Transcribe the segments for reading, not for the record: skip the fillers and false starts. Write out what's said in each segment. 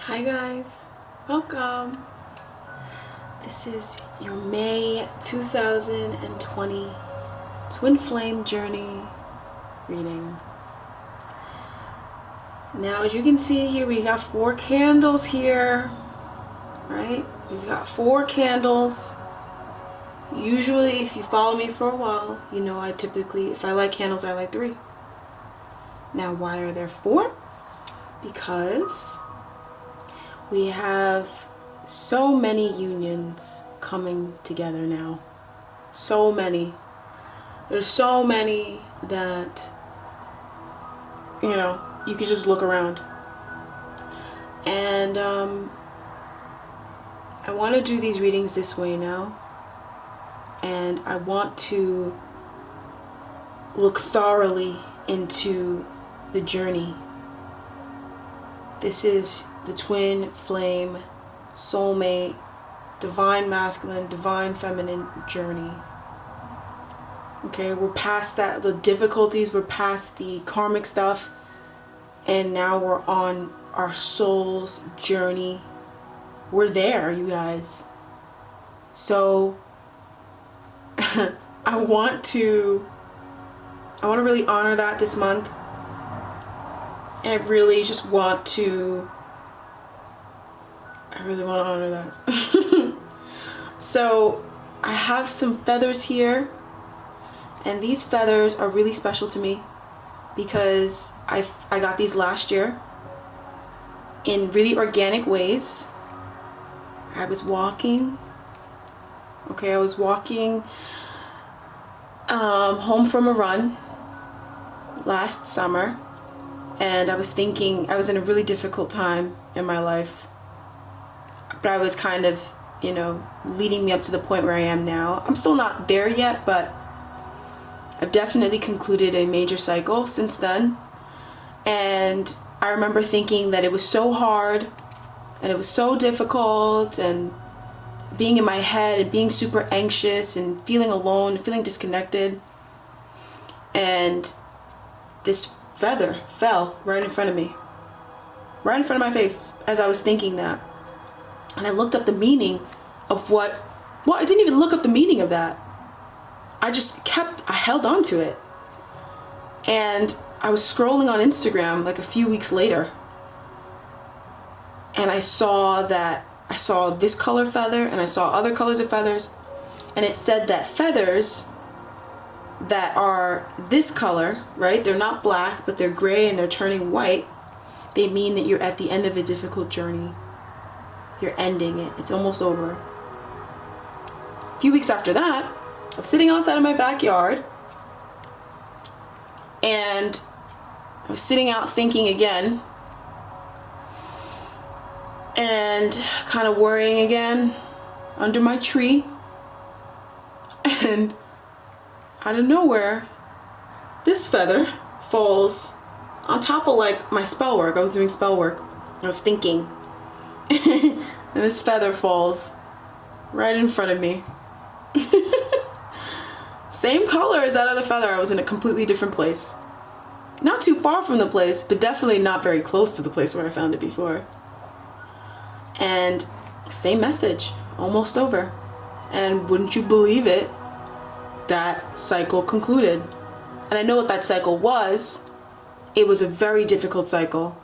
Hi guys, welcome. This is your May 2020 Twin Flame Journey reading. Now as you can see here, we got 4 candles here, right? We've got 4 candles. Usually if you follow me for a while, you know I typically, if I light candles, I light 3. Now why are there 4? Because we have so many unions coming together now. So many. There's so many that, you know, you could just look around. And I want to do these readings this way now. And I want to look thoroughly into the journey. This is the twin flame, soulmate, divine masculine, divine feminine journey. Okay, we're past that, the difficulties, we're past the karmic stuff, and now we're on our soul's journey. We're there, you guys. So I want to really honor that this month. And I really just want to honor that. So I have some feathers here, and these feathers are really special to me because I got these last year in really organic ways. I was walking home from a run last summer, and I was thinking, I was in a really difficult time in my life, but I was kind of, you know, leading me up to the point where I am now. I'm still not there yet, but I've definitely concluded a major cycle since then. And I remember thinking that it was so hard and it was so difficult, and being in my head and being super anxious and feeling alone and feeling disconnected. And this feather fell right in front of me, right in front of my face as I was thinking that. And I looked up the meaning of I didn't even look up the meaning of that. I held on to it. And I was scrolling on Instagram like a few weeks later, and I saw this color feather, and I saw other colors of feathers, and it said that feathers that are this color, right, they're not black, but they're gray and they're turning white, they mean that you're at the end of a difficult journey. You're ending it. It's almost over. A few weeks after that, I'm sitting outside of my backyard, and I was sitting out thinking again, and kind of worrying again under my tree, and out of nowhere, this feather falls on top of like my spell work. I was doing spell work. I was thinking. And this feather falls right in front of me. Same color as that other feather. I was in a completely different place. Not too far from the place, but definitely not very close to the place where I found it before. And same message, almost over. And wouldn't you believe it, that cycle concluded. And I know what that cycle was. It was a very difficult cycle.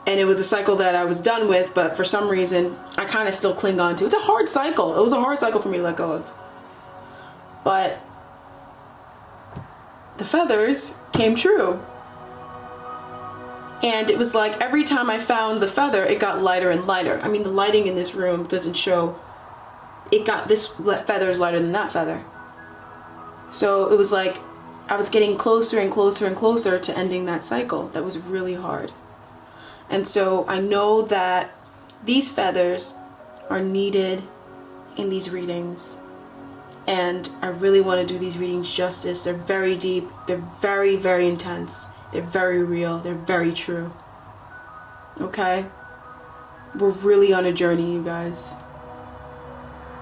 And it was a cycle that I was done with, but for some reason, I kind of still cling on to. It's a hard cycle. It was a hard cycle for me to let go of. But the feathers came true. And it was like every time I found the feather, it got lighter and lighter. I mean, the lighting in this room doesn't show. It got, this feather is lighter than that feather. So it was like I was getting closer and closer and closer to ending that cycle. That was really hard. And so I know that these feathers are needed in these readings. And I really want to do these readings justice. They're very deep. They're very, very intense. They're very real. They're very true. Okay? We're really on a journey, you guys.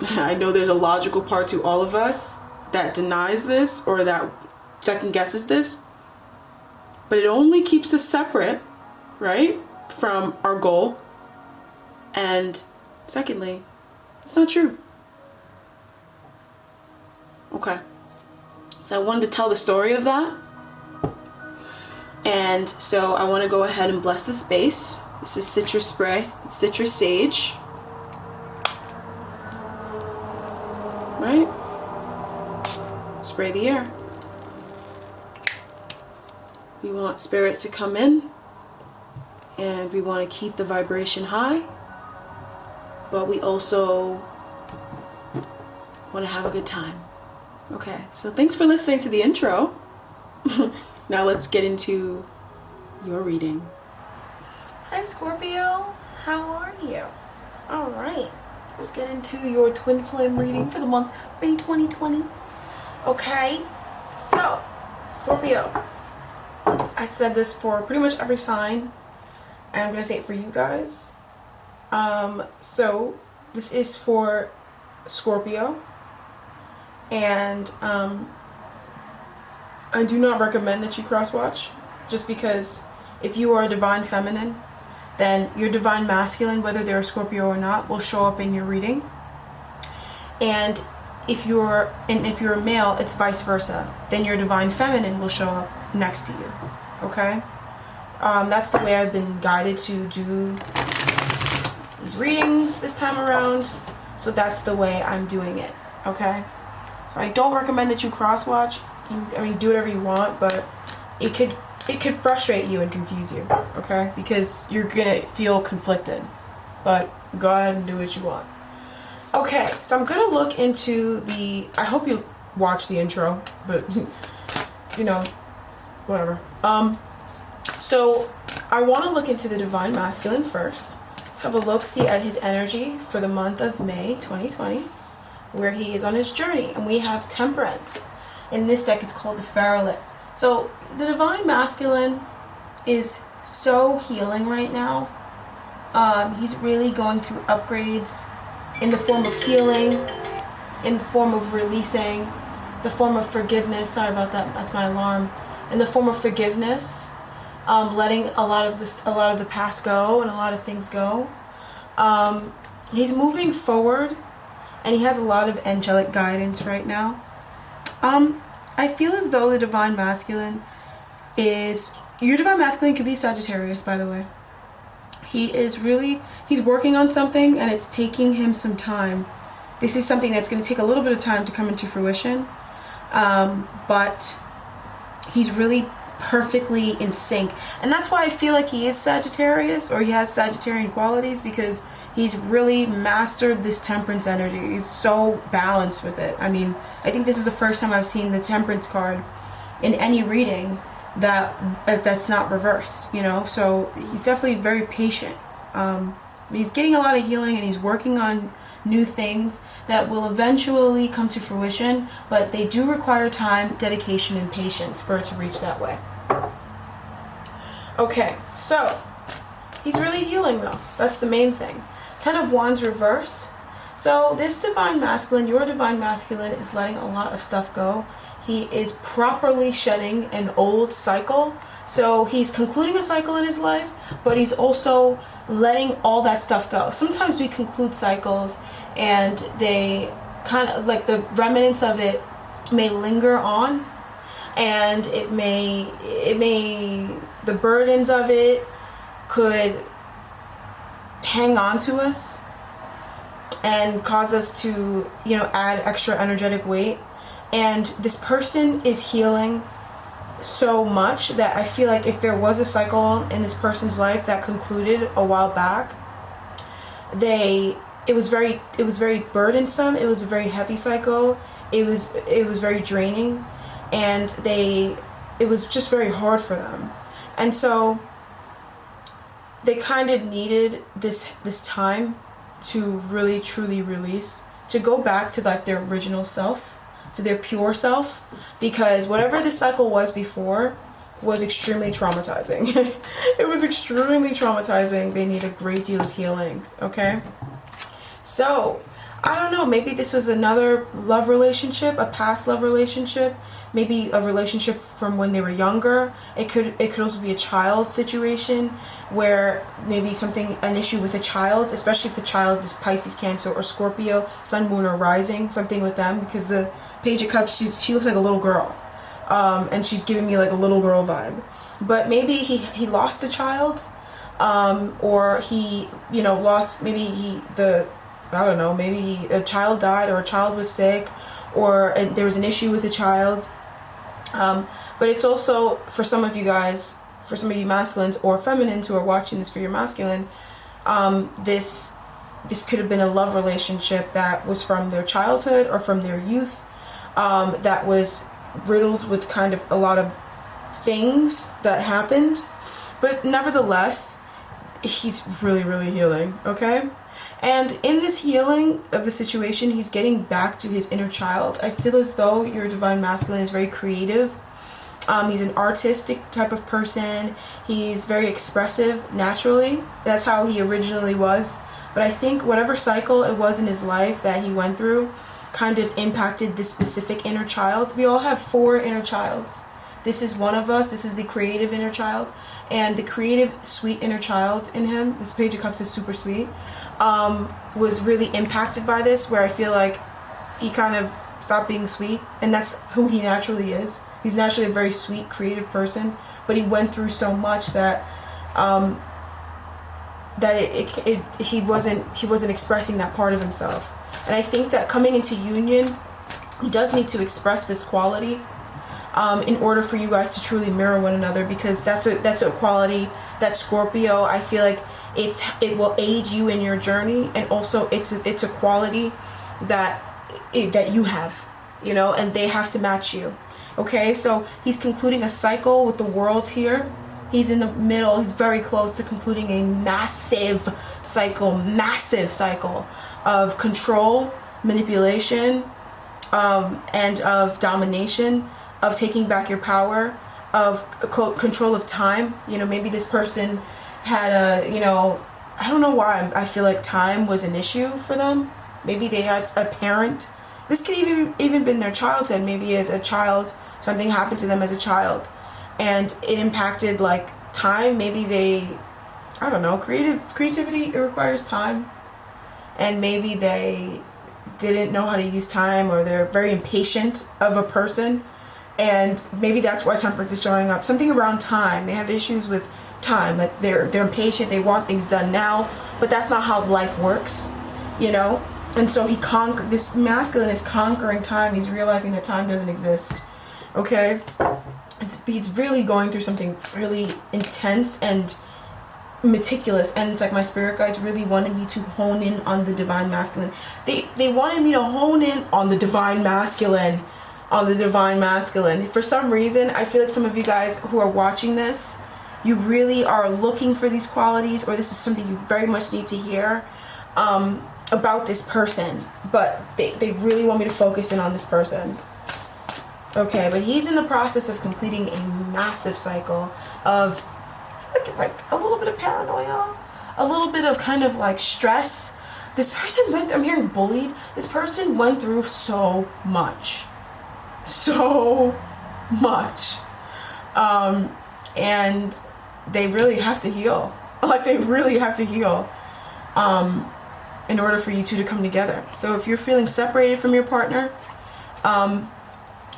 I know there's a logical part to all of us that denies this or that second guesses this. But it only keeps us separate, right? from our goal. And secondly, it's not true. Okay. So I wanted to tell the story of that. And so I want to go ahead and bless the space. This is citrus spray. It's citrus sage. Right? Spray the air. We want spirit to come in, and we want to keep the vibration high, but we also want to have a good time. Okay, so thanks for listening to the intro. Now let's get into your reading. Hi Scorpio, how are you? All right, let's get into your twin flame reading for the month May 2020. Okay, so Scorpio, I said this for pretty much every sign, and I'm gonna say it for you guys. So this is for Scorpio, and I do not recommend that you cross watch, just because if you are a divine feminine, then your divine masculine, whether they're a Scorpio or not, will show up in your reading. And if you're a male, it's vice versa. Then your divine feminine will show up next to you. Okay? That's the way I've been guided to do these readings this time around. So that's the way I'm doing it. Okay? So I don't recommend that you cross watch. I mean, do whatever you want, but it could frustrate you and confuse you. Okay? Because you're gonna feel conflicted. But go ahead and do what you want. Okay, so I'm gonna look into I hope you watch the intro, but you know, whatever. So I want to look into the divine masculine first. Let's have a look-see at his energy for the month of May 2020, where he is on his journey. And we have Temperance. In this deck, it's called the Pharaoh. So the divine masculine is so healing right now. He's really going through upgrades in the form of healing, in the form of releasing, the form of forgiveness. Sorry about that. That's my alarm. In the form of forgiveness, letting a lot of the past go and a lot of things go. He's moving forward, and he has a lot of angelic guidance right now. I feel as though the divine masculine your divine masculine could be Sagittarius, by the way. He's working on something, and it's taking him some time. This is something that's going to take a little bit of time to come into fruition. But he's really perfectly in sync. And that's why I feel like he is Sagittarius, or he has Sagittarian qualities, because he's really mastered this Temperance energy. He's so balanced with it. I mean, I think this is the first time I've seen the Temperance card in any reading that's not reverse, you know? So he's definitely very patient. He's getting a lot of healing, and he's working on new things that will eventually come to fruition, but they do require time, dedication, and patience for it to reach that way. Okay, so he's really healing though. That's the main thing. 10 of Wands reversed. So this divine masculine, your divine masculine, is letting a lot of stuff go. He is properly shedding an old cycle. So he's concluding a cycle in his life, but he's also letting all that stuff go. Sometimes we conclude cycles, and they kind of, like, the remnants of it may linger on, and the burdens of it could hang on to us and cause us to, add extra energetic weight. And this person is healing so much that I feel like if there was a cycle in this person's life that concluded a while back, it was very burdensome. It was a very heavy cycle. It was very draining, and it was just very hard for them. And so they kind of needed this time to really truly release, to go back to like their original self, to their pure self, because whatever the cycle was before was extremely traumatizing. It was extremely traumatizing. They need a great deal of healing. Okay, so I don't know, maybe this was another love relationship, a past love relationship, maybe a relationship from when they were younger. It could also be a child situation where maybe an issue with a child, especially if the child is Pisces, Cancer, or Scorpio, Sun, Moon, or Rising, something with them, because the Page of Cups, she looks like a little girl. And she's giving me like a little girl vibe. But maybe he lost a child, or he, lost, I don't know, maybe a child died, or a child was sick, or there was an issue with a child. But it's also, for some of you guys, for some of you masculines or feminines who are watching this for your masculine, this could have been a love relationship that was from their childhood or from their youth, that was riddled with kind of a lot of things that happened. But nevertheless, he's really, really healing, okay? And in this healing of the situation, he's getting back to his inner child. I feel as though your divine masculine is very creative. He's an artistic type of person. He's very expressive naturally. That's how he originally was. But I think whatever cycle it was in his life that he went through kind of impacted this specific inner child. We all have 4 inner childs. This is one of us. This is the creative inner child. And the creative, sweet inner child in him, this Page of Cups is super sweet, was really impacted by this, where I feel like he kind of stopped being sweet. And that's who he naturally is. He's naturally a very sweet, creative person. But he went through so much that he wasn't expressing that part of himself. And I think that coming into union, he does need to express this quality, in order for you guys to truly mirror one another, because that's a quality that Scorpio, I feel like it will aid you in your journey, and also it's a quality that you have, and they have to match you. Okay, so he's concluding a cycle with the World here. He's in the middle. He's very close to concluding a massive cycle of control, manipulation, and of domination, of taking back your power, of control of time. Maybe this person had I don't know why I feel like time was an issue for them. Maybe they had a parent. This could even been their childhood. Maybe as a child, something happened to them as a child, and it impacted like time. Maybe I don't know, creativity, it requires time, and maybe they didn't know how to use time, or they're very impatient of a person, and maybe that's why temperance is showing up. Something around time. They have issues with time, like they're impatient, they want things done now, but that's not how life works, and so this masculine is conquering time. He's realizing that time doesn't exist. Okay, he's really going through something really intense and meticulous, and it's like my spirit guides really wanted me to hone in on the divine masculine. They wanted me to hone in on the divine masculine, For some reason, I feel like some of you guys who are watching this, you really are looking for these qualities, or this is something you very much need to hear about this person, but they really want me to focus in on this person. Okay, but he's in the process of completing a massive cycle of, I feel like it's like a little bit of paranoia, a little bit of kind of like stress. This person I'm hearing bullied. This person went through so much. And they really have to heal. In order for you two to come together. So if you're feeling separated from your partner,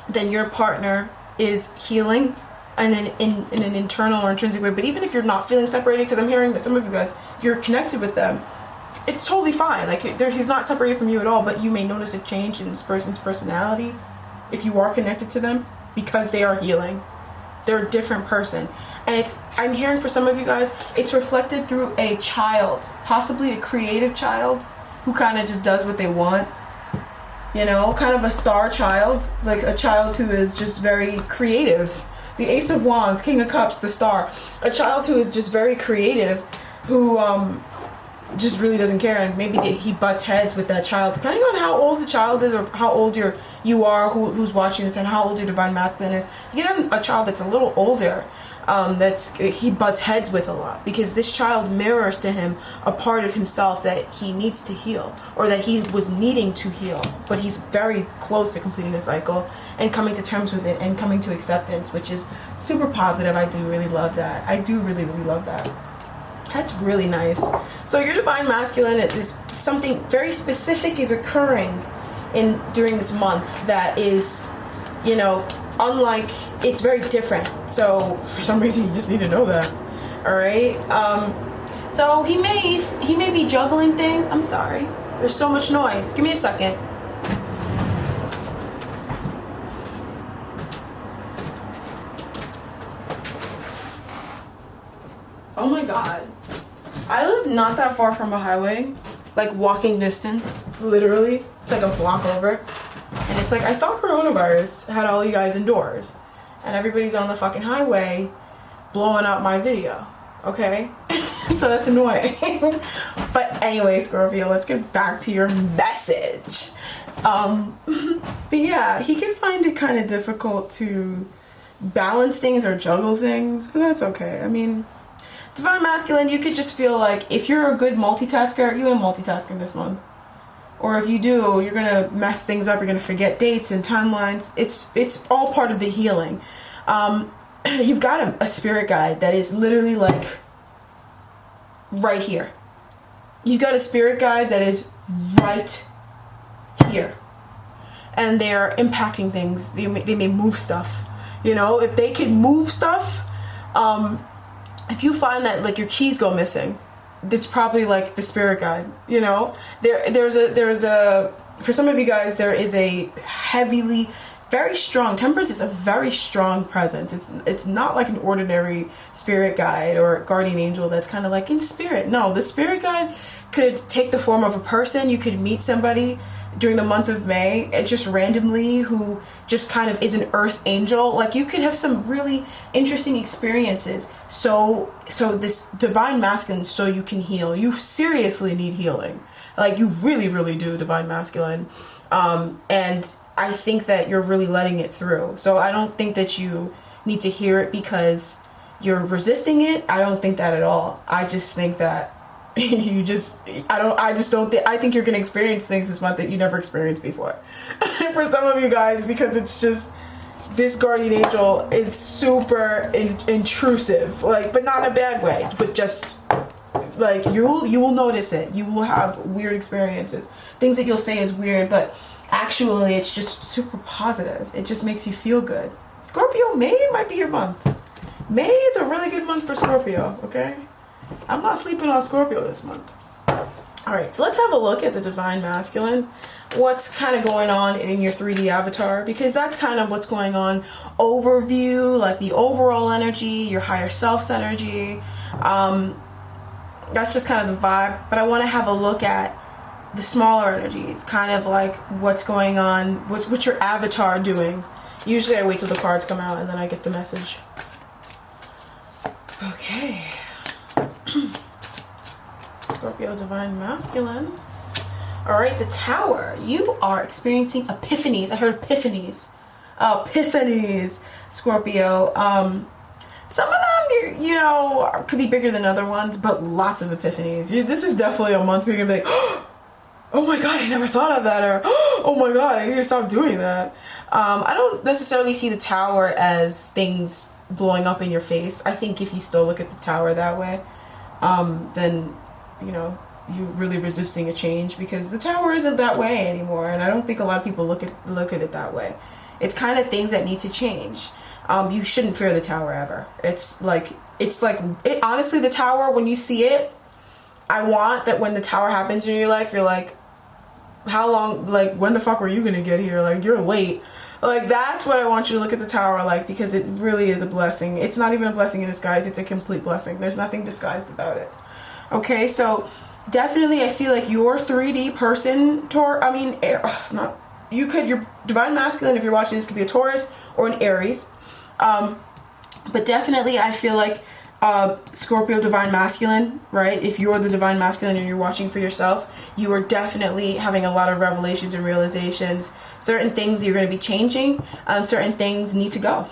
then your partner is healing in an internal or intrinsic way. But even if you're not feeling separated, because I'm hearing that some of you guys, if you're connected with them, it's totally fine. Like he's not separated from you at all, but you may notice a change in this person's personality if you are connected to them, because they are healing. They're a different person. And I'm hearing for some of you guys, it's reflected through a child, possibly a creative child who kind of just does what they want. Kind of a star child, like a child who is just very creative. The Ace of Wands, King of Cups, the Star. A child who is just very creative, who just really doesn't care, and maybe he butts heads with that child, depending on how old the child is, or how old you are, who's watching this, and how old your divine masculine is. You get a child that's a little older, he butts heads with a lot, because this child mirrors to him a part of himself that he needs to heal, or that he was needing to heal, but he's very close to completing the cycle and coming to terms with it and coming to acceptance, which is super positive. I do really love that. I do really, really love that. That's really nice. So your divine masculine is something very specific is occurring during this month that is, you know, unlike, it's very different. So for some reason you just need to know that. All right. So he may be juggling things. I'm sorry. There's so much noise. Give me a second. Oh my God. I live not that far from a highway, like walking distance, literally. It's like a block over. And it's like, I thought coronavirus had all you guys indoors. And everybody's on the fucking highway blowing up my video. Okay? So that's annoying. But anyway, Scorpio, let's get back to your message. But yeah, he can find it kind of difficult to balance things or juggle things. But that's okay. I mean, divine masculine, you could just feel like if you're a good multitasker, you ain't multitasking this month. Or if you do, you're gonna mess things up. You're gonna forget dates and timelines. It's all part of the healing. You've got a spirit guide that is literally like right here. You've got a spirit guide that is right here, and they're impacting things. They may move stuff. You know, if they can move stuff, if you find that like your keys go missing, it's probably like the spirit guide. You know, there's a for some of you guys, there is a heavily, very strong temperance is a very strong presence. It's not like an ordinary spirit guide or guardian angel that's kind of like in spirit. No, the spirit guide could take the form of a person. You could meet somebody during the month of May, just randomly, who just kind of is an earth angel. Like, you could have some really interesting experiences. So this divine masculine, so you can heal. You seriously need healing. Like, you really, really do, divine masculine. And I think that you're really letting it through. So I don't think that you need to hear it because you're resisting it. I don't think that at all. I just think that I think you're going to experience things this month that you never experienced before. For some of you guys, because it's just, this guardian angel is super intrusive, like, but not in a bad way, but just like, you will notice it. You will have weird experiences, things that you'll say is weird, but actually it's just super positive. It just makes you feel good. Scorpio, May might be your month. May is a really good month for Scorpio, okay? I'm not sleeping on Scorpio this month. Alright, so let's have a look at the divine masculine. What's kind of going on in your 3D avatar, because that's kind of what's going on. Overview, like the overall energy, your higher self's energy. That's just kind of the vibe. But I want to have a look at the smaller energies, kind of like what's going on, what's your avatar doing. Usually I wait till the cards come out and then I get the message. Okay. Scorpio divine masculine. Alright, the Tower. You are experiencing epiphanies. I heard epiphanies. Epiphanies, Scorpio. Some of them, you know, could be bigger than other ones, but lots of epiphanies. This is definitely a month where you're going to be like, oh my God, I never thought of that, or oh my God, I need to stop doing that. I don't necessarily see the Tower as things blowing up in your face. I think if you still look at the Tower that way, then, you know, you're really resisting a change, because the Tower isn't that way anymore, and I don't think a lot of people look at it that way. It's kind of things that need to change. You shouldn't fear the Tower ever. Honestly, the Tower, when you see it, I want that when the Tower happens in your life, you're like, how long, like, when the fuck were you gonna get here? Like, you're late. Like, that's what I want you to look at the Tower like, because it really is a blessing. It's not even a blessing in disguise. It's a complete blessing. There's nothing disguised about it. Okay, so definitely I feel like your 3D person, your divine masculine, if you're watching this, could be a Taurus or an Aries. But definitely I feel like Scorpio Divine Masculine, right? If you're the Divine Masculine and you're watching for yourself, you are definitely having a lot of revelations and realizations. Certain things you're going to be changing. Certain things need to go.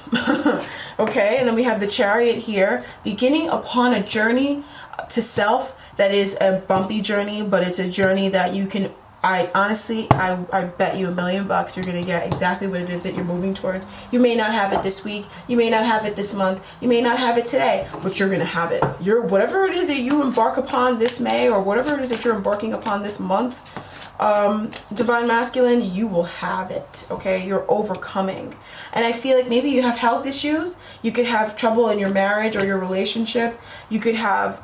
Okay, and then we have the Chariot here. Beginning upon a journey to self that is a bumpy journey, but it's a journey that you can... I honestly bet you $1 million you're going to get exactly what it is that you're moving towards. You may not have it this week. You may not have it this month. You may not have it today, but you're going to have it. Whatever it is that you embark upon this May, or whatever it is that you're embarking upon this month, Divine Masculine, you will have it. Okay, you're overcoming. And I feel like maybe you have health issues. You could have trouble in your marriage or your relationship. You could have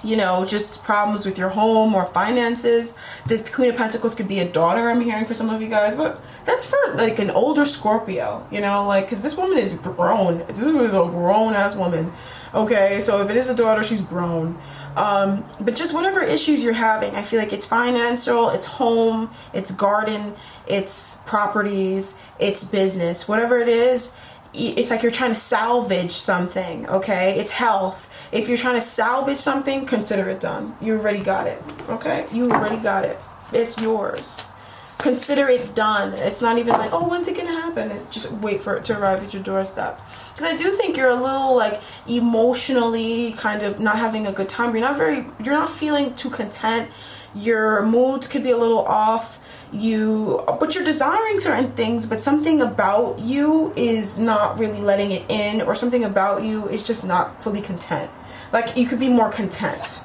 you know, just problems with your home or finances. This Queen of Pentacles could be a daughter, I'm hearing, for some of you guys, but that's for like an older Scorpio, you know, like, because this woman is grown. This is a grown ass woman. Okay, so if it is a daughter, she's grown. But just whatever issues you're having, I feel like it's financial, it's home, it's garden, it's properties, it's business, whatever it is. It's like you're trying to salvage something. Okay, it's health. If you're trying to salvage something, consider it done. You already got it. Okay, you already got it. It's yours. Consider it done. It's not even like, oh, when's it gonna happen? Just wait for it to arrive at your doorstep. Because I do think you're a little like emotionally kind of not having a good time. You're not feeling too content. Your moods could be a little off. But you're desiring certain things, but something about you is not really letting it in, or something about you is just not fully content. Like, you could be more content.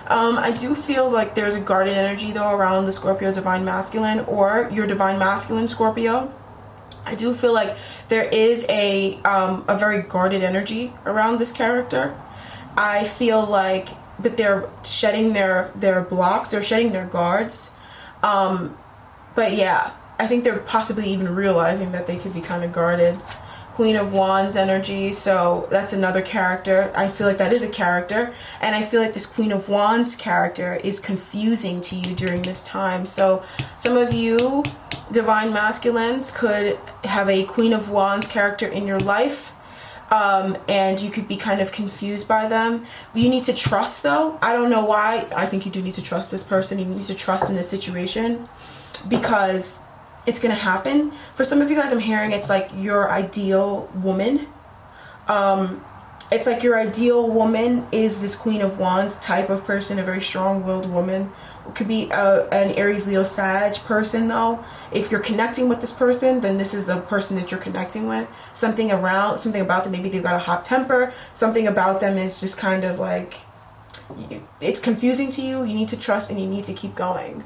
I do feel like there's a guarded energy though around the Scorpio Divine Masculine, or your Divine Masculine Scorpio. I do feel like there is a very guarded energy around this character. I feel like, but they're shedding their blocks, they're shedding their guards. But yeah, I think they're possibly even realizing that they could be kind of guarded. Queen of Wands energy, so that's another character. I feel like that is a character, and I feel like this Queen of Wands character is confusing to you during this time. So some of you Divine Masculines could have a Queen of Wands character in your life, and you could be kind of confused by them. You need to trust though. I don't know why. I think you do need to trust this person. You need to trust in this situation, because it's gonna happen. For some of you guys, I'm hearing it's like your ideal woman. It's like your ideal woman is this Queen of Wands type of person, a very strong-willed woman. It could be an Aries, Leo, Sag person though. If you're connecting with this person, then this is a person that you're connecting with. Something about them, maybe they've got a hot temper. Something about them is just kind of like, it's confusing to you. You need to trust and you need to keep going.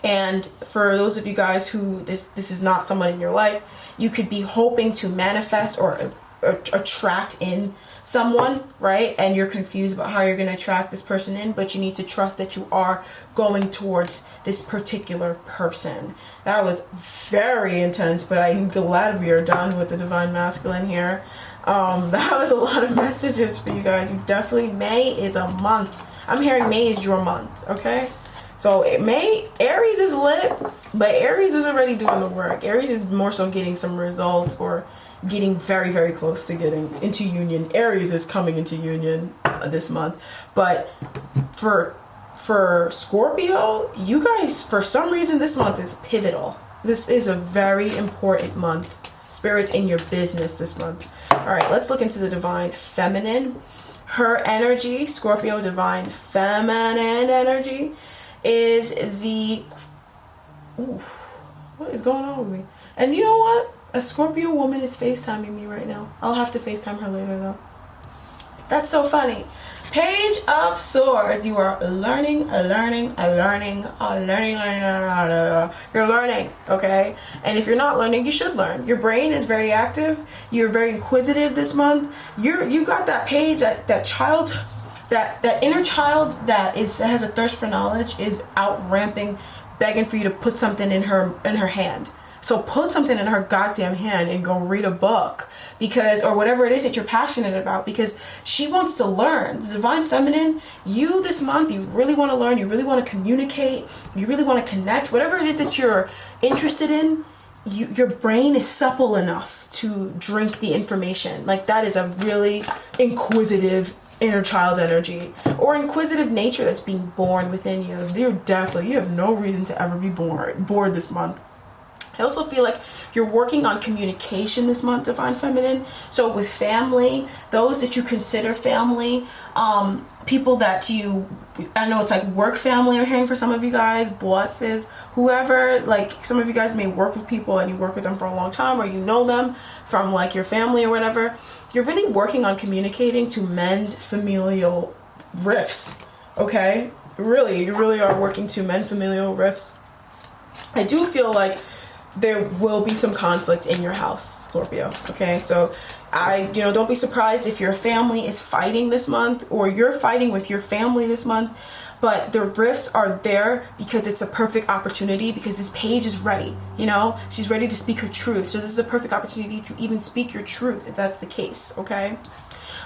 And for those of you guys who this is not someone in your life, you could be hoping to manifest or attract in someone, right? And you're confused about how you're going to attract this person in, but you need to trust that you are going towards this particular person. That was very intense, but I'm glad we are done with the Divine Masculine here. That was a lot of messages for you guys. You definitely, May is a month. I'm hearing May is your month, okay? So Aries is lit, but Aries was already doing the work. Aries is more so getting some results, or getting very, very close to getting into union. Aries is coming into union this month. But for Scorpio, you guys, for some reason, this month is pivotal. This is a very important month. Spirits in your business this month. All right, let's look into the Divine Feminine. Her energy, Scorpio Divine Feminine energy, is the... Ooh, what is going on with me? And you know what? A Scorpio woman is FaceTiming me right now. I'll have to FaceTime her later though. That's so funny. Page of Swords. You are learning. You're learning, okay? And if you're not learning, you should learn. Your brain is very active. You're very inquisitive this month. You got that page, that child, that inner child that has a thirst for knowledge is out ramping, begging for you to put something in her hand. So put something in her goddamn hand and go read a book, or whatever it is that you're passionate about, because she wants to learn. The Divine Feminine, you this month, you really want to learn, you really want to communicate, you really want to connect, whatever it is that you're interested in, your brain is supple enough to drink the information. Like, that is a really inquisitive inner child energy, or inquisitive nature that's being born within you. You have no reason to ever be bored this month. I also feel like you're working on communication this month, Divine Feminine. So with family, those that you consider family, people that I know it's like work family, I'm hearing for some of you guys, bosses, whoever, like some of you guys may work with people and you work with them for a long time, or you know them from like your family or whatever. You're really working on communicating to mend familial rifts, okay? Really, you really are working to mend familial rifts. I do feel like there will be some conflict in your house, Scorpio, okay? So don't be surprised if your family is fighting this month, or you're fighting with your family this month, but the rifts are there because it's a perfect opportunity, because this page is ready, she's ready to speak her truth. So this is a perfect opportunity to even speak your truth, if that's the case, okay?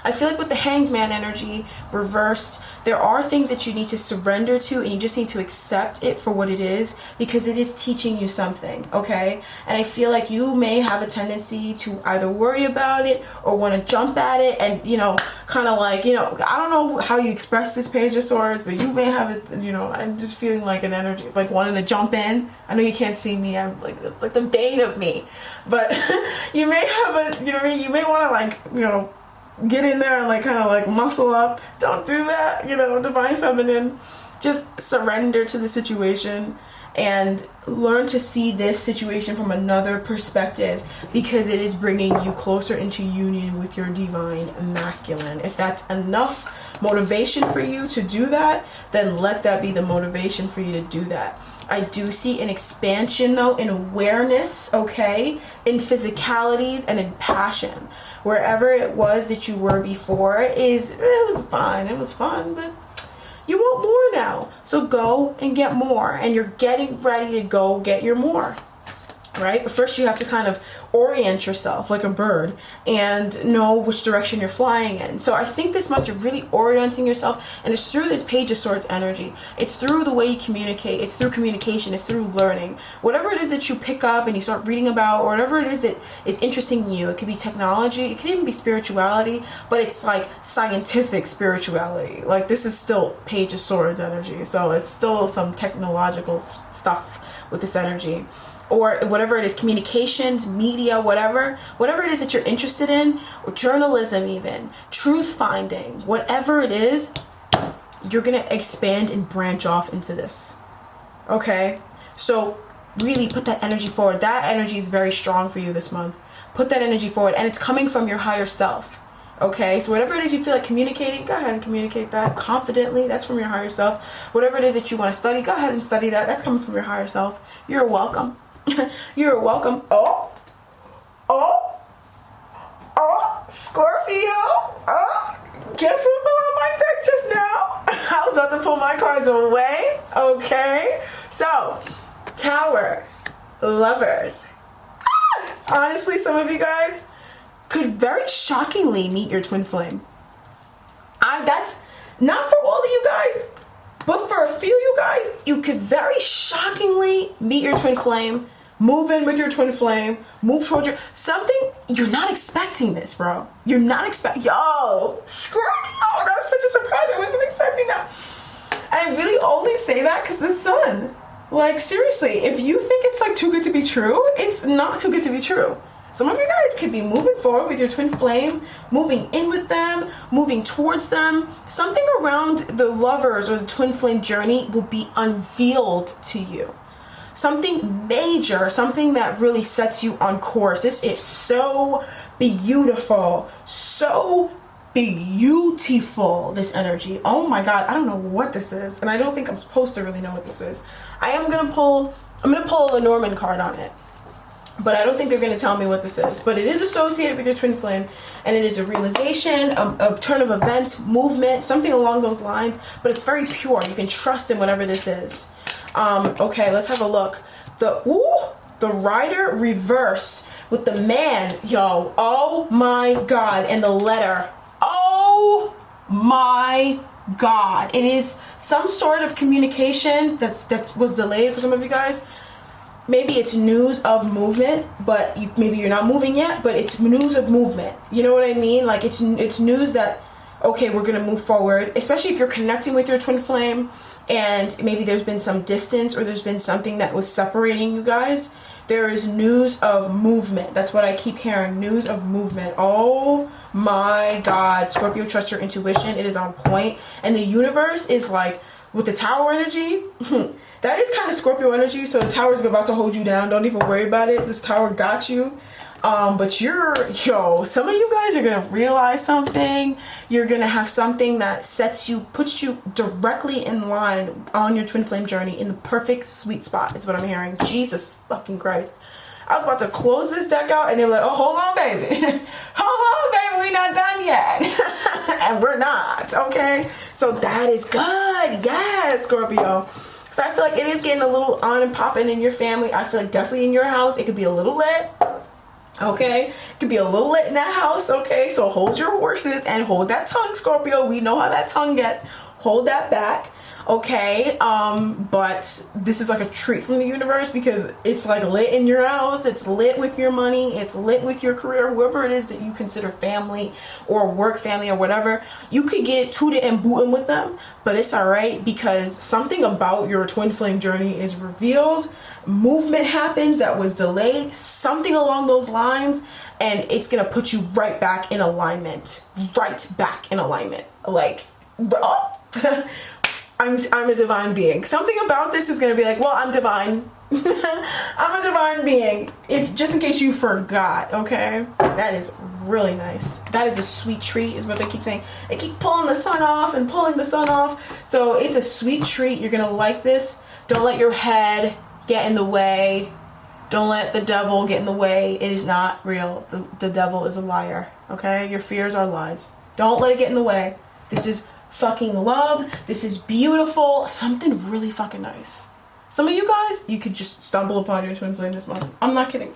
I feel like with the Hanged Man energy reversed, there are things that you need to surrender to, and you just need to accept it for what it is, because it is teaching you something, okay? And I feel like you may have a tendency to either worry about it or want to jump at it, and kind of like, I don't know how you express this Page of Swords, but you may have it, I'm just feeling like an energy, like wanting to jump in. I know you can't see me, I'm like, it's like the bane of me, but you may have you may want to like, get in there and like kind of like muscle up. Don't do that, Divine Feminine. Just surrender to the situation and learn to see this situation from another perspective, because it is bringing you closer into union with your Divine Masculine. If that's enough motivation for you to do that, then let that be the motivation for you to do that. I do see an expansion though in awareness, okay, in physicalities and in passion. Wherever it was that you were before, it was fine, it was fun, but you want more now. So go and get more, and you're getting ready to go get your more. Right? But first you have to kind of orient yourself like a bird and know which direction you're flying in. So I think this month you're really orienting yourself, and it's through this Page of Swords energy. It's through the way you communicate. It's through communication. It's through learning. Whatever it is that you pick up and you start reading about, or whatever it is that is interesting you. It could be technology. It could even be spirituality, but it's like scientific spirituality. Like, this is still Page of Swords energy. So it's still some technological stuff with this energy. Or whatever it is, communications, media, whatever it is that you're interested in, or journalism even, truth finding, whatever it is, you're going to expand and branch off into this. Okay? So really put that energy forward. That energy is very strong for you this month. Put that energy forward, and it's coming from your higher self. Okay, so whatever it is you feel like communicating, go ahead and communicate that confidently. That's from your higher self. Whatever it is that you want to study, go ahead and study that. That's coming from your higher self. You're welcome. You're welcome. Oh, Scorpio. Guess what blew out my deck just now? I was about to pull my cards away. Okay. So, Tower, Lovers. Honestly, some of you guys could very shockingly meet your twin flame. That's not for all of you guys, but for a few of you guys, you could very shockingly meet your twin flame, move in with your twin flame, move towards you're not expecting this, bro. You're not expecting, Scorpio, that was such a surprise. I wasn't expecting that. And I really only say that because the sun. Like, seriously, if you think it's like too good to be true, it's not too good to be true. Some of you guys could be moving forward with your twin flame, moving in with them, moving towards them. Something around the lovers or the twin flame journey will be unveiled to you. Something major, something that really sets you on course. This is so beautiful, so beautiful, this energy. Oh my God, I don't know what this is, and I don't think I'm supposed to really know what this is. I'm gonna pull a Norman card on it, but I don't think they're going to tell me what this is. But it is associated with your twin flame, and it is a realization, a turn of events, movement, something along those lines. But it's very pure. You can trust in whatever this is. Okay, let's have a look. The Rider reversed with the Man, yo. Oh my God, and the letter. Oh my God. It is some sort of communication that was delayed for some of you guys. maybe it's news of movement, but maybe you're not moving yet, but it's news of movement. You know what I mean? Like it's news that, okay, we're going to move forward, especially if you're connecting with your twin flame and maybe there's been some distance or there's been something that was separating you guys. There is news of movement. That's what I keep hearing, news of movement. Oh my God, Scorpio, trust your intuition. It is on point. And the universe is like, with the tower energy, that is kind of Scorpio energy. So the tower is about to hold you down. Don't even worry about it. This tower got you. But some of you guys are going to realize something. You're going to have something that puts you directly in line on your twin flame journey in the perfect sweet spot is what I'm hearing. Jesus fucking Christ. I was about to close this deck out and they were like, oh, hold on, baby. Hold on, baby. We're not done yet. And we're not. Okay. So that is good. Yes, Scorpio. So I feel like it is getting a little on and popping in your family. I feel like definitely in your house, it could be a little lit. Okay, it could be a little lit in that house. Okay, so hold your horses and hold that tongue, Scorpio. We know how that tongue get. Hold that back. Okay, but this is like a treat from the universe because it's like lit in your house. It's lit with your money. It's lit with your career. Whoever it is that you consider family or work family or whatever, you could get tooted and booting with them, but it's all right because something about your twin flame journey is revealed. Movement happens that was delayed, something along those lines, and it's gonna put you right back in alignment. Right back in alignment. Like, I'm a divine being. Something about this is gonna be like, well, I'm divine. I'm a divine being. Just in case you forgot, okay? That is really nice. That is a sweet treat, is what they keep saying. They keep pulling the sun off and pulling the sun off. So it's a sweet treat. You're gonna like this. Don't let your head get in the way. Don't let the devil get in the way. It is not real. The devil is a liar, okay? Your fears are lies. Don't let it get in the way. This is fucking love. This is beautiful. Something really fucking nice. Some of you guys, you could just stumble upon your twin flame this month. I'm not kidding.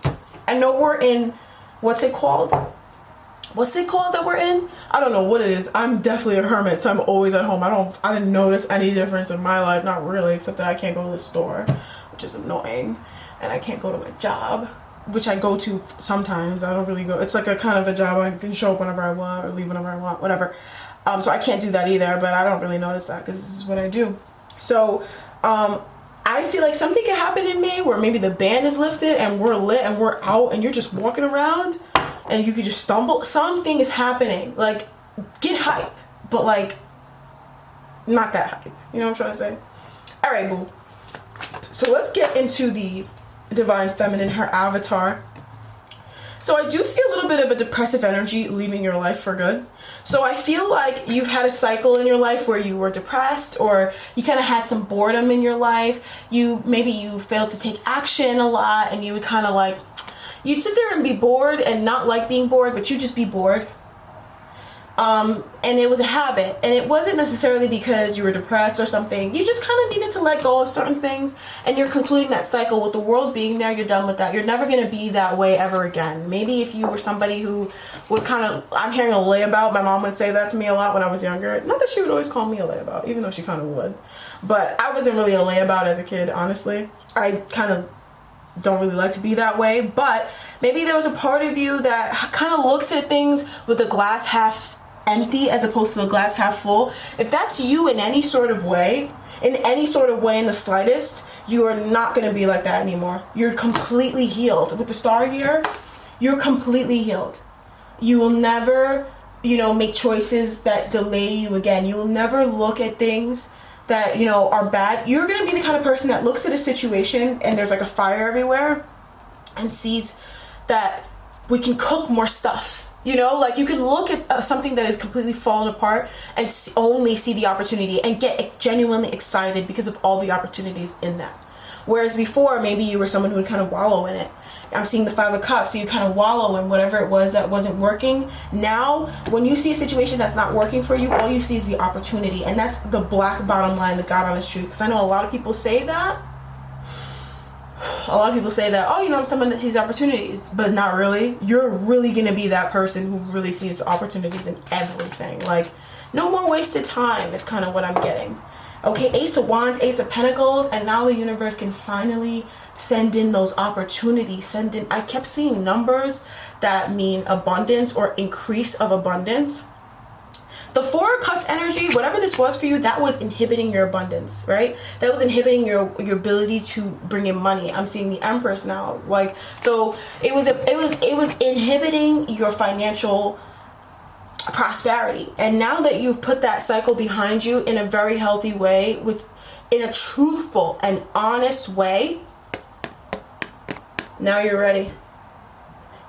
I know we're in, what's it called that we're in? I don't know what it is. I'm definitely a hermit, so I'm always at home. I didn't notice any difference in my life, not really, except that I can't go to the store, which is annoying, and I can't go to my job, which I go to sometimes. I don't really go. It's like a kind of a job. I can show up whenever I want or leave whenever I want, whatever. So I can't do that either, but I don't really notice that because this is what I do. So I feel like something can happen in me where maybe the band is lifted and we're lit and we're out and you're just walking around and you could just stumble. Something is happening. Like, get hype, but like, not that hype. You know what I'm trying to say? All right, boo. So let's get into the Divine Feminine, her avatar. So I do see a little bit of a depressive energy leaving your life for good. So I feel like you've had a cycle in your life where you were depressed or you kind of had some boredom in your life. Maybe you failed to take action a lot and you would kind of like, you'd sit there and be bored and not like being bored, but you'd just be bored. And it was a habit, and it wasn't necessarily because you were depressed or something. You just kind of needed to let go of certain things, and you're concluding that cycle with the world being there. You're done with that. You're never going to be that way ever again. Maybe if you were somebody who would kind of, I'm hearing a layabout. My mom would say that to me a lot when I was younger. Not that she would always call me a layabout, even though she kind of would. But I wasn't really a layabout as a kid, honestly. I kind of don't really like to be that way, but maybe there was a part of you that kind of looks at things with the glass half empty as opposed to the glass half full. If that's you in any sort of way, in the slightest, you are not going to be like that anymore. You're completely healed. With the star here, you're completely healed. You will never, make choices that delay you again. You will never look at things that, are bad. You're going to be the kind of person that looks at a situation and there's like a fire everywhere and sees that we can cook more stuff. Like you can look at something that is completely fallen apart and only see the opportunity and get genuinely excited because of all the opportunities in that. Whereas before, maybe you were someone who would kind of wallow in it. I'm seeing the 5 of Cups, so you kind of wallow in whatever it was that wasn't working. Now, when you see a situation that's not working for you, all you see is the opportunity. And that's the black bottom line, the God honest truth. Because I know a lot of people say that. I'm someone that sees opportunities, but not really. You're really going to be that person who really sees the opportunities in everything. Like, no more wasted time is kind of what I'm getting. Okay, Ace of Wands, Ace of Pentacles, and now the universe can finally send in those opportunities, send in, I kept seeing numbers that mean abundance or increase of abundance. The Four of Cups energy, whatever this was for you, that was inhibiting your abundance, right? That was inhibiting your ability to bring in money. I'm seeing the Empress now, like, so it was inhibiting your financial prosperity. And now that you've put that cycle behind you in a very healthy way, in a truthful and honest way, now you're ready.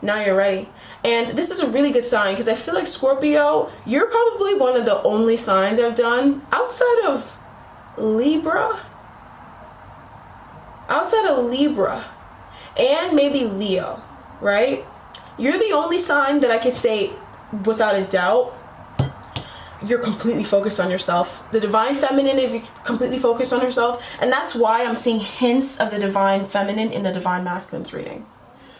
Now you're ready. And this is a really good sign, because I feel like, Scorpio, you're probably one of the only signs I've done outside of Libra and maybe Leo, right? You're the only sign that I could say without a doubt you're completely focused on yourself. The divine feminine is completely focused on herself, and that's why I'm seeing hints of the divine feminine in the divine masculine's reading.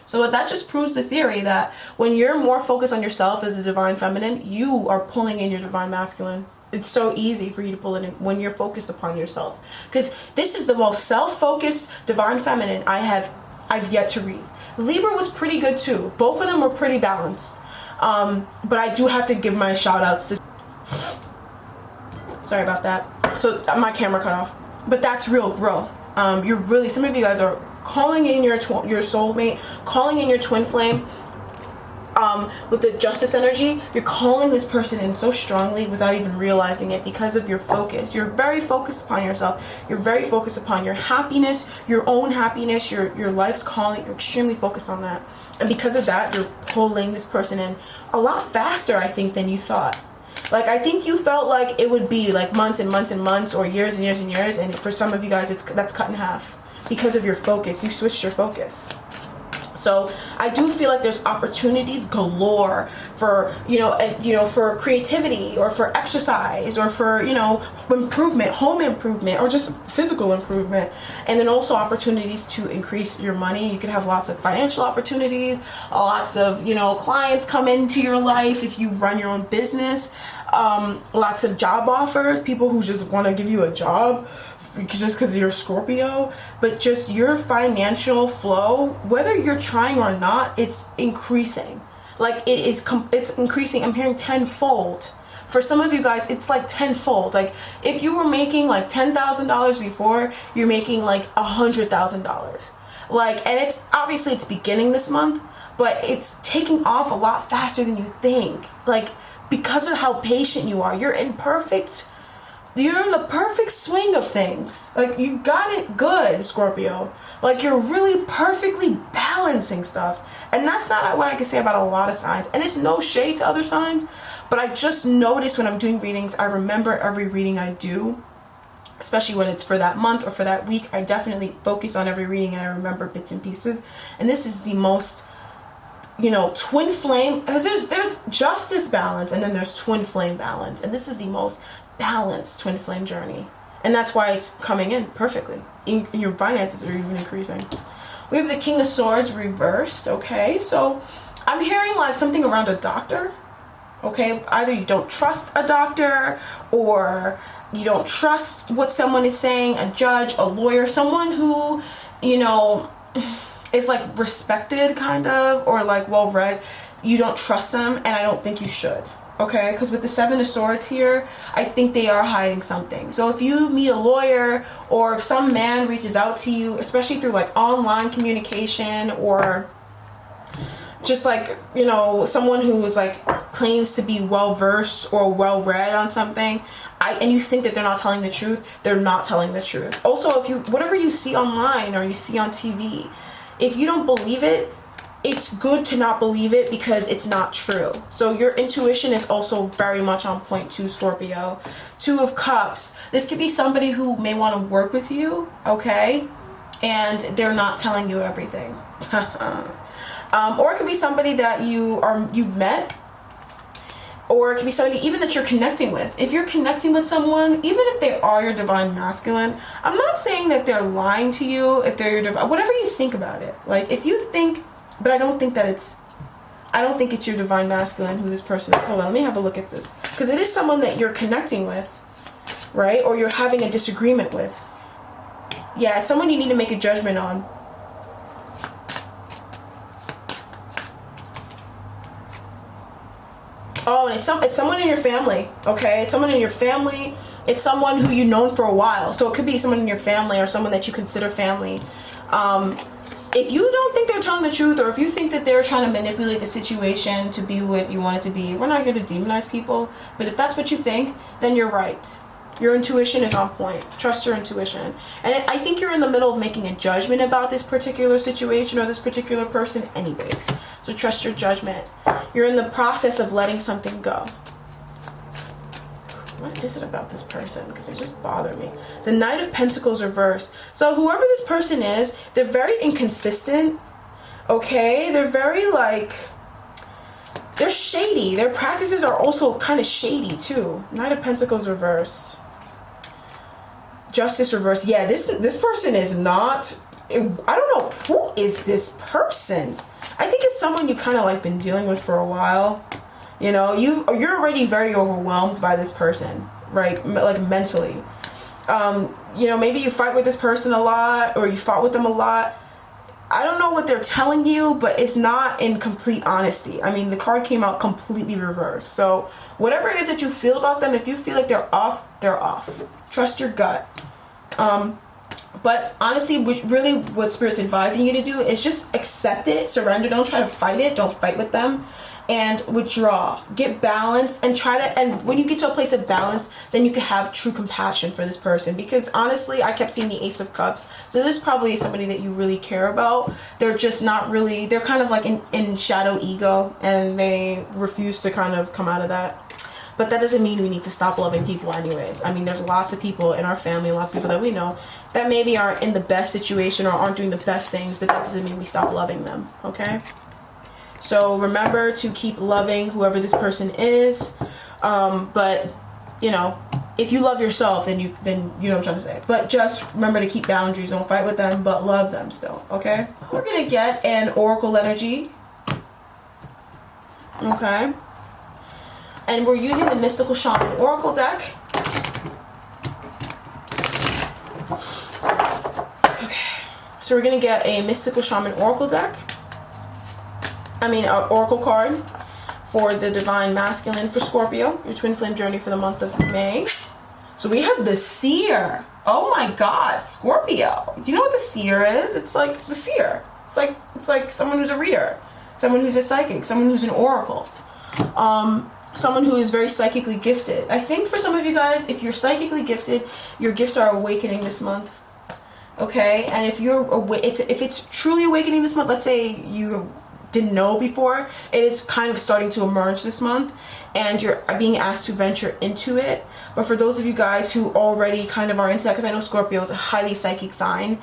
So that just proves the theory that when you're more focused on yourself as a divine feminine, you are pulling in your divine masculine. It's so easy for you to pull it in when you're focused upon yourself, because this is the most self-focused divine feminine I've yet to read. Libra was pretty good too. Both of them were pretty balanced. But I do have to give my shout outs to, sorry about that. So my camera cut off, but that's real growth. You're really, some of you guys are calling in your soulmate, calling in your twin flame. With the Justice energy, you're calling this person in so strongly without even realizing it, because of your focus. You're very focused upon yourself. You're very focused upon your happiness, your own happiness, your life's calling. You're extremely focused on that. And because of that, you're pulling this person in a lot faster, I think, than you thought. Like, I think you felt like it would be like months and months and months, or years and years and years. And for some of you guys, that's cut in half because of your focus. You switched your focus. So I do feel like there's opportunities galore for, for creativity, or for exercise, or for, improvement, home improvement, or just physical improvement. And then also opportunities to increase your money. You could have lots of financial opportunities, lots of, clients come into your life if you run your own business, lots of job offers, people who just want to give you a job just because you're Scorpio. But just your financial flow, whether you're trying or not, it's increasing. Like, it's increasing. I'm hearing tenfold. For some of you guys, it's like tenfold. Like, if you were making like $10,000 before, you're making like $100,000. Like, and it's obviously it's beginning this month, but it's taking off a lot faster than you think. Like, because of how patient you are, you're in the perfect swing of things. Like, you got it good, Scorpio. Like, you're really perfectly balancing stuff. And that's not what I can say about a lot of signs. And it's no shade to other signs, but I just notice when I'm doing readings, I remember every reading I do, especially when it's for that month or for that week. I definitely focus on every reading and I remember bits and pieces. And this is the most, twin flame, because there's justice balance and then there's twin flame balance. And this is the most balanced twin flame journey, and that's why it's coming in perfectly. Your finances are even increasing. We have the King of Swords reversed. Okay, so I'm hearing like something around a doctor. Okay, either you don't trust a doctor, or you don't trust what someone is saying, a judge, a lawyer, someone who is like respected kind of, or like well read. You don't trust them, and I don't think you should. Okay, because with the Seven of Swords here, I think they are hiding something. So if you meet a lawyer, or if some man reaches out to you, especially through like online communication, or just like, someone who is like claims to be well versed or well read on something, and you think that they're not telling the truth, they're not telling the truth. Also, whatever you see online or you see on TV, if you don't believe it, it's good to not believe it, because it's not true. So your intuition is also very much on point too, Scorpio. Two of Cups. This could be somebody who may want to work with you, okay? And they're not telling you everything. Or it could be somebody that you've met. Or it could be somebody even that you're connecting with. If you're connecting with someone, even if they are your divine masculine, I'm not saying that they're lying to you, if they're your divine, whatever you think about it. Like, if you think, but I don't think it's your divine masculine who this person is. Hold on, let me have a look at this. Because it is someone that you're connecting with, right? Or you're having a disagreement with. Yeah, it's someone you need to make a judgment on. Oh, and it's someone in your family, okay? It's someone in your family. It's someone who you've known for a while. So it could be someone in your family or someone that you consider family. If you don't think they're telling the truth, or if you think that they're trying to manipulate the situation to be what you want it to be, we're not here to demonize people. But if that's what you think, then you're right. Your intuition is on point. Trust your intuition. And I think you're in the middle of making a judgment about this particular situation or this particular person anyways. So trust your judgment. You're in the process of letting something go. What is it about this person? Because they just bother me. The Knight of Pentacles reversed. So whoever this person is, they're very inconsistent. Okay? They're very like... They're shady. Their practices are also kind of shady too. Knight of Pentacles reversed. Justice reversed. Yeah, this person is not... I don't know. Who is this person? I think it's someone you kind of like been dealing with for a while. You know, you're already very overwhelmed by this person, right? Like mentally. You know, maybe you fight with this person a lot, or you fought with them a lot. I don't know what they're telling you, but it's not in complete honesty. I mean, the card came out completely reversed. So whatever it is that you feel about them, if you feel like they're off, they're off. Trust your gut. But honestly, really what Spirit's advising you to do is just accept it, surrender. Don't try to fight it. Don't fight with them. And withdraw. Get balance and and when you get to a place of balance, then you can have true compassion for this person. Because honestly, I kept seeing the Ace of Cups. So this probably is somebody that you really care about. They're just not really, they're kind of like in shadow ego, and they refuse to kind of come out of that. But that doesn't mean we need to stop loving people anyways. I mean, there's lots of people in our family, lots of people that we know that maybe aren't in the best situation or aren't doing the best things, but that doesn't mean we stop loving them, okay? So remember to keep loving whoever this person is. But, you know, if you love yourself, then you know what I'm trying to say. But just remember to keep boundaries. Don't fight with them, but love them still, okay? We're going to get an Oracle energy. Okay? And we're using the Mystical Shaman Oracle deck. Okay. So we're going to get a Mystical Shaman Oracle deck. Oracle card for the Divine Masculine for Scorpio, your twin flame journey for the month of May. So we have the Seer. Oh my God, Scorpio. Do you know what the Seer is? It's like the Seer. It's like someone who's a reader, someone who's a psychic, someone who's an oracle, someone who is very psychically gifted. I think for some of you guys, if you're psychically gifted, your gifts are awakening this month. Okay, and if it's truly awakening this month, let's say you didn't know before, it is kind of starting to emerge this month, and you're being asked to venture into it. But for those of you guys who already kind of are into that, because I know Scorpio is a highly psychic sign,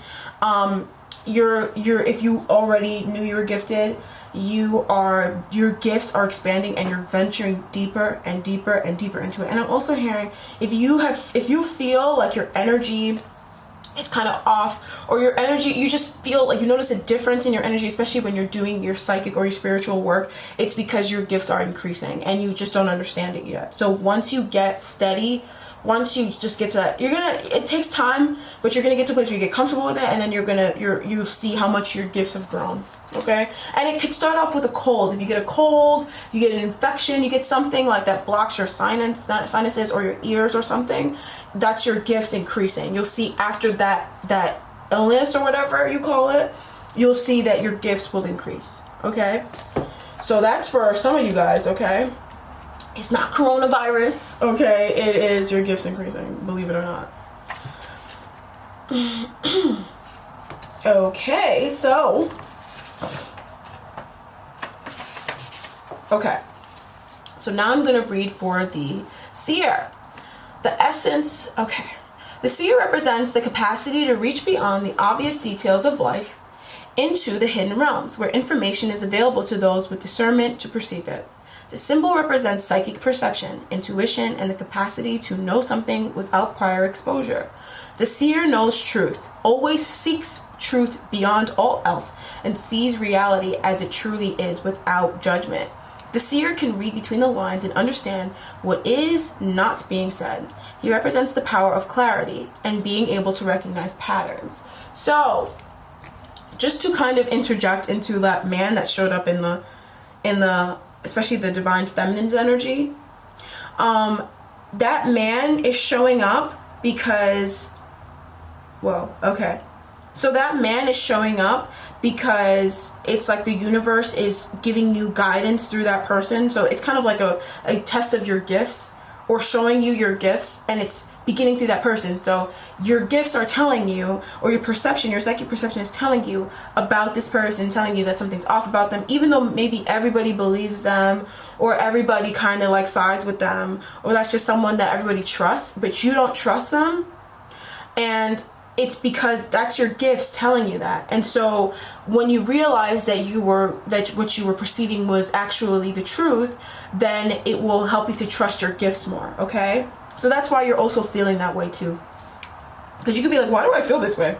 if you already knew you were gifted, your gifts are expanding and you're venturing deeper and deeper and deeper into it. And I'm also hearing, if you feel like your energy it's kind of off, or your energy, you just feel like you notice a difference in your energy, especially when you're doing your psychic or your spiritual work, it's because your gifts are increasing and you just don't understand it yet. So once you get steady, once you just get to that, it takes time, but you're gonna get to a place where you get comfortable with it, and then you'll see how much your gifts have grown. Okay? And it could start off with a cold. If you get a cold, you get an infection, you get something like that blocks your sinuses or your ears or something, that's your gifts increasing. You'll see after that illness or whatever you call it, you'll see that your gifts will increase. Okay? So that's for some of you guys, okay? It's not coronavirus, okay? It is your gifts increasing, believe it or not. Okay, so... Okay. So now I'm going to read for the Seer. The essence... Okay. The Seer represents the capacity to reach beyond the obvious details of life into the hidden realms, where information is available to those with discernment to perceive it. The symbol represents psychic perception, intuition, and the capacity to know something without prior exposure. The Seer knows truth, always seeks truth beyond all else, and sees reality as it truly is without judgment. The Seer can read between the lines and understand what is not being said. He represents the power of clarity and being able to recognize patterns. So, just to kind of interject into that man that showed up in the especially the divine feminine's energy, that man is showing up because, well, okay. So that man is showing up because it's like the universe is giving you guidance through that person. So it's kind of like a test of your gifts, or showing you your gifts, and it's beginning through that person. So your gifts are telling you, or your perception, your psychic perception is telling you about this person, telling you that something's off about them, even though maybe everybody believes them, or everybody kind of like sides with them, or that's just someone that everybody trusts, but you don't trust them. And it's because that's your gifts telling you that. And so when you realize that what you were perceiving was actually the truth, then it will help you to trust your gifts more, okay? So that's why you're also feeling that way too. Because you could be like, why do I feel this way?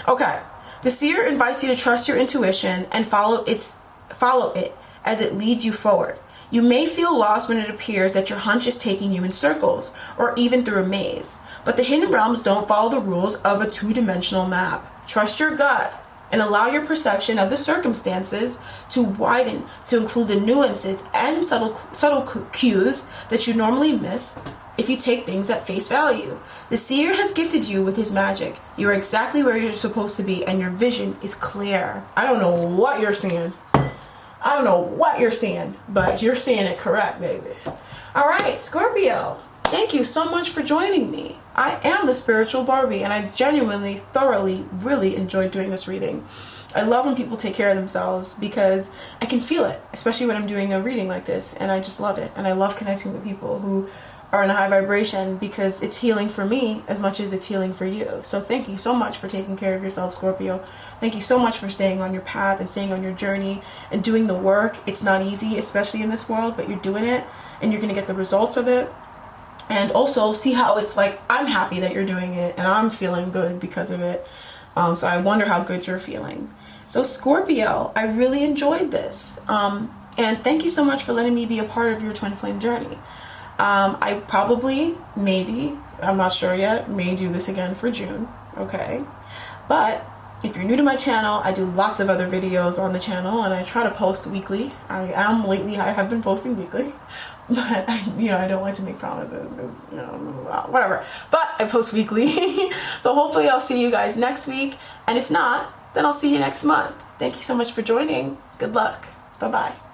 Okay. The seer invites you to trust your intuition and follow it as it leads you forward. You may feel lost when it appears that your hunch is taking you in circles, or even through a maze. But the hidden realms don't follow the rules of a two-dimensional map. Trust your gut and allow your perception of the circumstances to widen, to include the nuances and subtle cues that you normally miss if you take things at face value. The seer has gifted you with his magic. You are exactly where you're supposed to be, and your vision is clear. I don't know what you're seeing. I don't know what you're seeing, but you're seeing it correct, baby. All right, Scorpio, thank you so much for joining me. I am the spiritual Barbie, and I genuinely, thoroughly, really enjoyed doing this reading. I love when people take care of themselves because I can feel it, especially when I'm doing a reading like this, and I just love it. And I love connecting with people who are in a high vibration because it's healing for me as much as it's healing for you. So thank you so much for taking care of yourself, Scorpio. Thank you so much for staying on your path and staying on your journey and doing the work. It's not easy, especially in this world, but you're doing it and you're going to get the results of it. And also see how it's like, I'm happy that you're doing it and I'm feeling good because of it. So I wonder how good you're feeling. So Scorpio, I really enjoyed this. And thank you so much for letting me be a part of your twin flame journey. I probably, maybe, I'm not sure yet, may do this again for June, okay? But if you're new to my channel, I do lots of other videos on the channel, and I try to post weekly. I have been posting weekly, but I don't like to make promises because, whatever. But I post weekly, so hopefully I'll see you guys next week, and if not, then I'll see you next month. Thank you so much for joining. Good luck. Bye-bye.